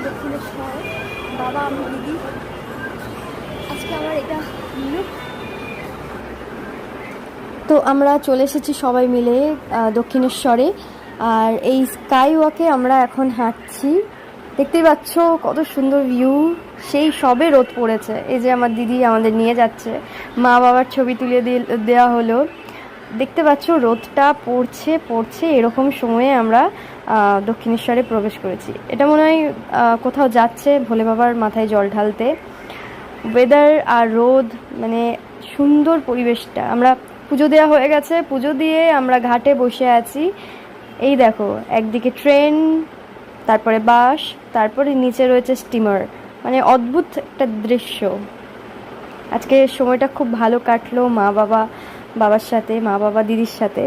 দক্ষিণেশ্বর। বাবা, আমি, দিদি। আজকে আমার এটা লুক। তো আমরা চলে এসেছি সবাই মিলে দক্ষিণেশ্বরে। আর এই স্কাই ওয়াকে আমরা এখন হাঁটছি। দেখতেই পাচ্ছ কত সুন্দর ভিউ। সেই সবে রোদ পড়েছে। এই যে আমার দিদি আমাদের নিয়ে যাচ্ছে, মা বাবার ছবি তুলে দেওয়া হলো। দেখতে পাচ্ছ রোদটা পড়ছে পড়ছে, এরকম সময়ে আমরা দক্ষিণেশ্বরে প্রবেশ করেছি। এটা মনে হয় কোথাও যাচ্ছে ভোলে বাবার মাথায় জল ঢালতে। ওয়েদার আর রোদ, মানে সুন্দর পরিবেশটা। আমরা পুজো দেওয়া হয়ে গেছে, পুজো দিয়ে আমরা ঘাটে বসে আছি। এই দেখো, একদিকে ট্রেন, তারপরে বাস, তারপরে নিচে রয়েছে স্টিমার। মানে অদ্ভুত একটা দৃশ্য। আজকে সময়টা খুব ভালো কাটলো বাবার সাথে, মা বাবা দিদির সাথে।